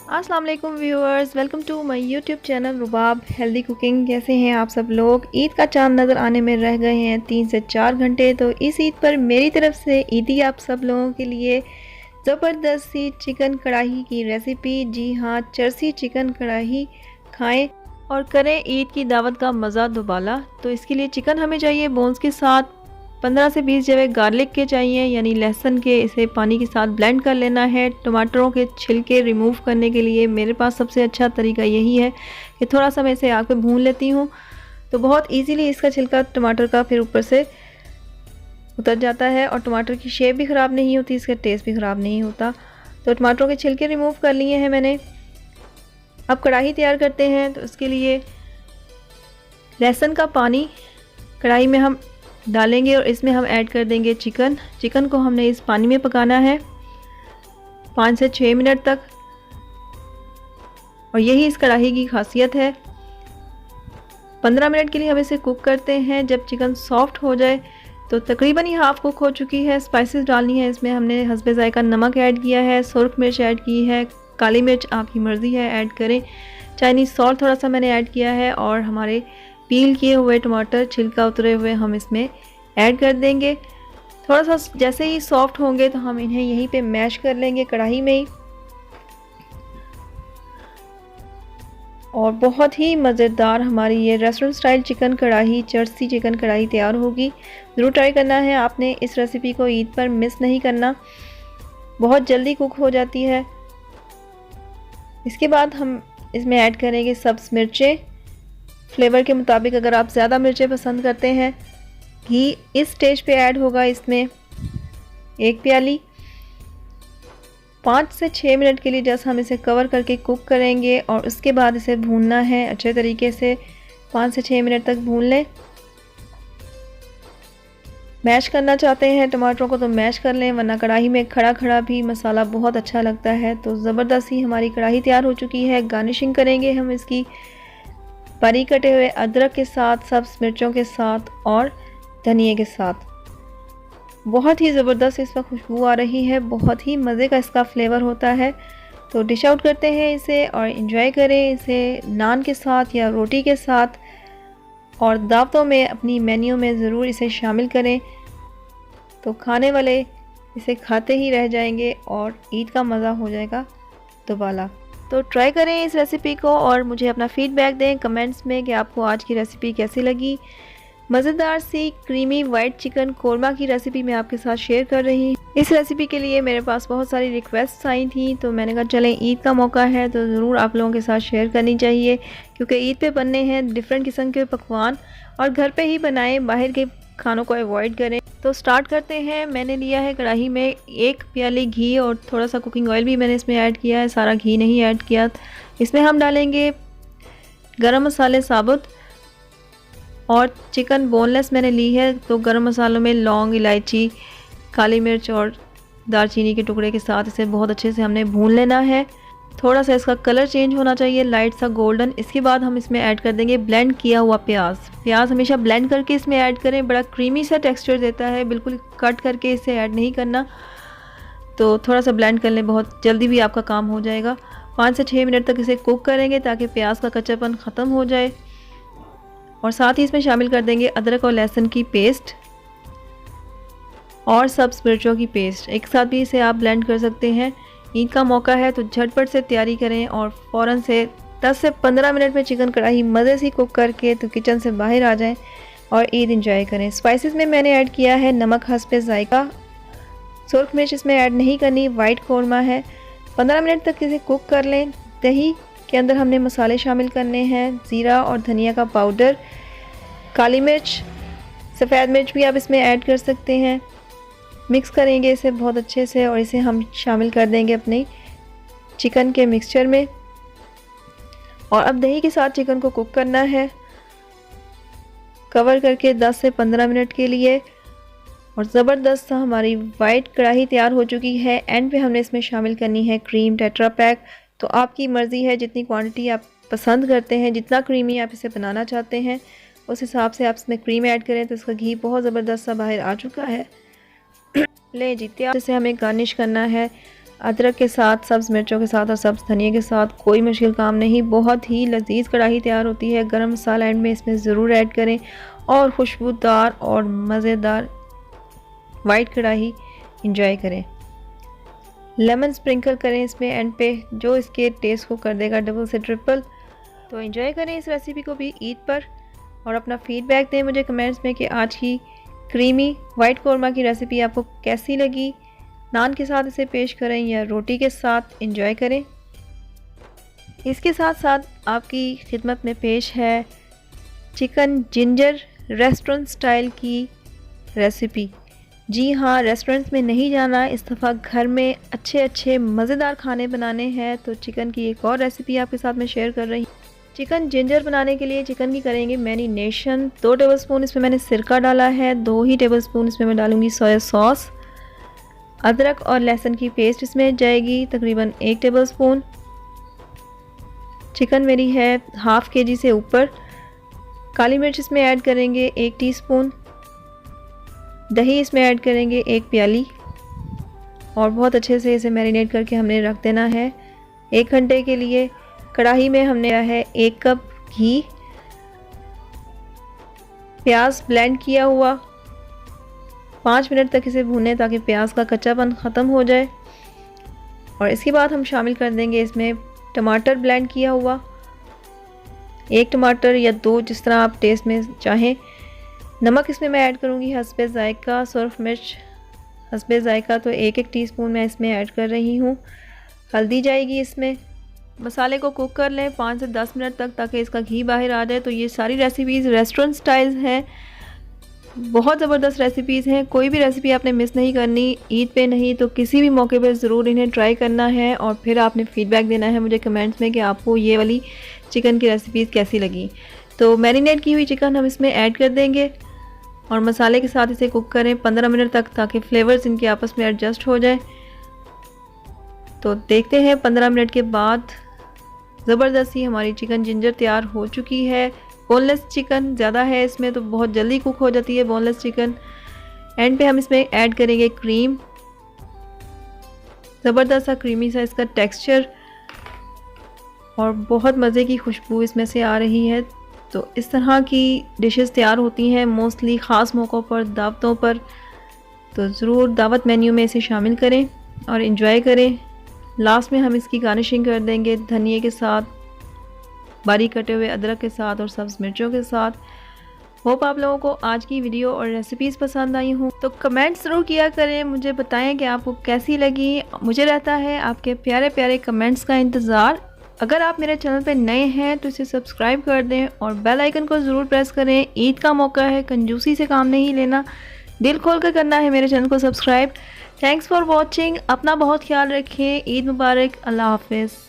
अस्सलाम वालेकुम viewers, welcome to my YouTube channel Rubab healthy cooking. कैसे हैं आप सब लोग? ईद का चांद नज़र आने में रह गए हैं 3 से 4 घंटे। तो इस ईद पर मेरी तरफ से ईदी आप सब लोगों के लिए ज़बरदस्त सी चिकन कढ़ाई की रेसिपी। जी हाँ, चरसी चिकन कढ़ाई खाएं और करें ईद की दावत का मज़ा दुबाला। तो इसके लिए चिकन हमें चाहिए बोन्स के साथ, 15 से 20 जवे गार्लिक के चाहिए यानी लहसुन के। इसे पानी के साथ ब्लेंड कर लेना है। टमाटरों के छिलके रिमूव करने के लिए मेरे पास सबसे अच्छा तरीका यही है कि थोड़ा सा मैं इसे आग पे भून लेती हूँ, तो बहुत इजीली इसका छिलका टमाटर का फिर ऊपर से उतर जाता है और टमाटर की शेप भी ख़राब नहीं होती, इसका टेस्ट भी ख़राब नहीं होता। तो टमाटरों के छिलके रिमूव कर लिए हैं मैंने। अब कढ़ाई तैयार करते हैं। तो इसके लिए लहसुन का पानी कढ़ाई में हम डालेंगे और इसमें हम ऐड कर देंगे चिकन। चिकन को हमने इस पानी में पकाना है 5 से 6 मिनट तक, और यही इस कढ़ाई की खासियत है। 15 मिनट के लिए हम इसे कुक करते हैं। जब चिकन सॉफ्ट हो जाए तो तकरीबन ही हाफ कुक हो चुकी है। स्पाइसेस डालनी है इसमें। हमने हस्बे ज़ायका नमक ऐड किया है, सुर्ख मिर्च ऐड की है, काली मिर्च आपकी मर्ज़ी है ऐड करें, चाइनीज़ सॉल्ट थोड़ा सा मैंने ऐड किया है, और हमारे पील किए हुए टमाटर छिलका उतरे हुए हम इसमें ऐड कर देंगे। थोड़ा सा जैसे ही सॉफ्ट होंगे तो हम इन्हें यहीं पे मैश कर लेंगे कढ़ाई में ही, और बहुत ही मज़ेदार हमारी ये रेस्टोरेंट स्टाइल चिकन कढ़ाई, चरसी चिकन कढ़ाई तैयार होगी। ज़रूर ट्राई करना है आपने इस रेसिपी को, ईद पर मिस नहीं करना, बहुत जल्दी कुक हो जाती है। इसके बाद हम इसमें ऐड करेंगे सब्ज़ मिर्चें फ्लेवर के मुताबिक, अगर आप ज़्यादा मिर्चें पसंद करते हैं। घी इस स्टेज पे ऐड होगा इसमें 1 प्याली। 5 से 6 मिनट के लिए जस्ट हम इसे कवर करके कुक करेंगे और उसके बाद इसे भूनना है अच्छे तरीके से। 5 से 6 मिनट तक भून लें। मैश करना चाहते हैं टमाटरों को तो मैश कर लें, वरना कढ़ाई में खड़ा खड़ा भी मसाला बहुत अच्छा लगता है। तो ज़बरदस्त ही हमारी कढ़ाई तैयार हो चुकी है। गार्निशिंग करेंगे हम इसकी बारीक कटे हुए अदरक के साथ, सब्ज़ मिर्चों के साथ और धनिए के साथ। बहुत ही ज़बरदस्त इसमें खुशबू आ रही है, बहुत ही मज़े का इसका फ्लेवर होता है। तो डिश आउट करते हैं इसे और एंजॉय करें इसे नान के साथ या रोटी के साथ, और दावतों में अपनी मेन्यू में ज़रूर इसे शामिल करें। तो खाने वाले इसे खाते ही रह जाएंगे और ईद का मज़ा हो जाएगा दुबाला। तो ट्राई करें इस रेसिपी को और मुझे अपना फीडबैक दें कमेंट्स में कि आपको आज की रेसिपी कैसी लगी। मज़ेदार सी क्रीमी वाइट चिकन कोरमा की रेसिपी मैं आपके साथ शेयर कर रही हूँ। इस रेसिपी के लिए मेरे पास बहुत सारी रिक्वेस्ट आई थी, तो मैंने कहा चलें ईद का मौका है तो ज़रूर आप लोगों के साथ शेयर करनी चाहिए, क्योंकि ईद पे बनने हैं डिफरेंट किस्म के पकवान, और घर पे ही बनाएं, बाहर के खानों को अवॉइड करें। तो स्टार्ट करते हैं। मैंने लिया है कढ़ाई में 1 प्याली घी और थोड़ा सा कुकिंग ऑयल भी मैंने इसमें ऐड किया है, सारा घी नहीं ऐड किया। इसमें हम डालेंगे गरम मसाले साबुत, और चिकन बोनलेस मैंने ली है, तो गरम मसालों में लौंग, इलायची, काली मिर्च और दालचीनी के टुकड़े के साथ इसे बहुत अच्छे से हमने भून लेना है। थोड़ा सा इसका कलर चेंज होना चाहिए, लाइट सा गोल्डन। इसके बाद हम इसमें ऐड कर देंगे ब्लेंड किया हुआ प्याज। प्याज हमेशा ब्लेंड करके इसमें ऐड करें, बड़ा क्रीमी सा टेक्सचर देता है, बिल्कुल कट करके इसे ऐड नहीं करना। तो थोड़ा सा ब्लेंड कर लें, बहुत जल्दी भी आपका काम हो जाएगा। 5 से 6 मिनट तक इसे कुक करेंगे ताकि प्याज का कच्चापन ख़त्म हो जाए, और साथ ही इसमें शामिल कर देंगे अदरक और लहसुन की पेस्ट और सब्ज़ मिर्चों की पेस्ट। एक साथ भी इसे आप ब्लेंड कर सकते हैं। ईद का मौका है तो झटपट से तैयारी करें और फ़ौरन से 10 से 15 मिनट में चिकन कढ़ाई मज़े से कुक करके तो किचन से बाहर आ जाएं और ईद एंजॉय करें। स्पाइसेस में मैंने ऐड किया है नमक हस्बे ज़ायका, सुर्ख मिर्च इसमें ऐड नहीं करनी, वाइट कौरमा है। 15 मिनट तक इसे कुक कर लें। दही के अंदर हमने मसाले शामिल करने हैं, ज़ीरा और धनिया का पाउडर, काली मिर्च, सफ़ेद मिर्च भी आप इसमें ऐड कर सकते हैं। मिक्स करेंगे इसे बहुत अच्छे से और इसे हम शामिल कर देंगे अपने चिकन के मिक्सचर में, और अब दही के साथ चिकन को कुक करना है कवर करके 10 से 15 मिनट के लिए। और ज़बरदस्त हमारी वाइट कढ़ाई तैयार हो चुकी है। एंड पे हमने इसमें शामिल करनी है क्रीम टेट्रा पैक। तो आपकी मर्ज़ी है जितनी क्वांटिटी आप पसंद करते हैं, जितना क्रीमी आप इसे बनाना चाहते हैं उस हिसाब से आप इसमें क्रीम ऐड करें। तो इसका घी बहुत ज़बरदस्त सा बाहर आ चुका है। ले जी तैयार। इसे हमें गार्निश करना है अदरक के साथ, सब्ज़ मिर्चों के साथ और सब्ज़ धनिया के साथ कोई मुश्किल काम नहीं, बहुत ही लजीज कढ़ाई तैयार होती है। गरम मसाला एंड में इसमें ज़रूर ऐड करें और खुशबूदार और मज़ेदार वाइट कढ़ाई इंजॉय करें। लेमन स्प्रिंकल करें इसमें एंड पे, जो इसके टेस्ट को कर देगा डबल से ट्रिपल। तो एंजॉय करें इस रेसिपी को भी ईद पर और अपना फीडबैक दें मुझे कमेंट्स में कि आज की क्रीमी वाइट कौरमा की रेसिपी आपको कैसी लगी। नान के साथ इसे पेश करें या रोटी के साथ एंजॉय करें। इसके साथ साथ आपकी खिदमत में पेश है चिकन जिंजर रेस्टोरेंट स्टाइल की रेसिपी। जी हाँ, रेस्टोरेंट्स में नहीं जाना, इस दफ़ा घर में अच्छे अच्छे मज़ेदार खाने बनाने हैं। तो चिकन की एक और रेसिपी आपके साथ मैं शेयर कर रही हूँ। चिकन जिंजर बनाने के लिए चिकन की करेंगे मैरिनेशन। 2 टेबलस्पून इसमें मैंने सिरका डाला है, 2 ही टेबलस्पून इसमें मैं डालूँगी सोया सॉस। अदरक और लहसुन की पेस्ट इसमें जाएगी तकरीबन 1 टेबलस्पून। चिकन मेरी है हाफ़ केजी से ऊपर। काली मिर्च इसमें ऐड करेंगे 1 टीस्पून। दही इसमें ऐड करेंगे 1 प्याली और बहुत अच्छे से इसे मैरिनेट करके हमने रख देना है 1 घंटे के लिए। कढ़ाई में हमने लिया है 1 कप घी, प्याज ब्लेंड किया हुआ। 5 मिनट तक इसे भूनें ताकि प्याज का कच्चापन ख़त्म हो जाए। और इसके बाद हम शामिल कर देंगे इसमें टमाटर ब्लेंड किया हुआ, 1 टमाटर या 2 जिस तरह आप टेस्ट में चाहें। नमक इसमें मैं ऐड करूँगी हस्बे ज़ायका। सुरख मिर्च हस्बे ज़ायका तो 1-1 टीस्पून मैं इसमें ऐड कर रही हूँ। हल्दी जाएगी इसमें। मसाले को कुक कर लें 5 से 10 मिनट तक ताकि इसका घी बाहर आ जाए। तो ये सारी रेसिपीज़ रेस्टोरेंट स्टाइल्स हैं, बहुत ज़बरदस्त रेसिपीज़ हैं। कोई भी रेसिपी आपने मिस नहीं करनी, ईद पे नहीं तो किसी भी मौके पर ज़रूर इन्हें ट्राई करना है और फिर आपने फ़ीडबैक देना है मुझे कमेंट्स में कि आपको ये वाली चिकन की रेसिपीज़ कैसी लगी। तो मैरिनेट की हुई चिकन हम इसमें ऐड कर देंगे और मसाले के साथ इसे कुक करें 15 मिनट तक ताकि फ्लेवर्स इनके आपस में एडजस्ट हो जाए। तो देखते हैं 15 मिनट के बाद ज़बरदस्त ही हमारी चिकन जिंजर तैयार हो चुकी है। बोनलेस चिकन ज़्यादा है इसमें तो बहुत जल्दी कुक हो जाती है बोनलेस चिकन। एंड पे हम इसमें ऐड करेंगे क्रीम। ज़बरदस्त सा क्रीमी सा इसका टेक्सचर और बहुत मज़े की खुशबू इसमें से आ रही है। तो इस तरह की डिशेस तैयार होती हैं मोस्टली ख़ास मौक़ों पर, दावतों पर। तो ज़रूर दावत मेन्यू में इसे शामिल करें और इन्जॉय करें। लास्ट में हम इसकी गार्निशिंग कर देंगे धनिए के साथ, बारीक कटे हुए अदरक के साथ और सब्ज़ मिर्चों के साथ। होप आप लोगों को आज की वीडियो और रेसिपीज़ पसंद आई हूँ। तो कमेंट्स ज़रूर किया करें, मुझे बताएं कि आपको कैसी लगी। मुझे रहता है आपके प्यारे प्यारे कमेंट्स का इंतज़ार। अगर आप मेरे चैनल पर नए हैं तो इसे सब्सक्राइब कर दें और बेल आइकन को ज़रूर प्रेस करें। ईद का मौका है, कंजूसी से काम नहीं लेना, दिल खोल कर करना है मेरे चैनल को सब्सक्राइब। Thanks for watching. अपना बहुत ख्याल रखें। ईद मुबारक। अल्लाह हाफ़िज़।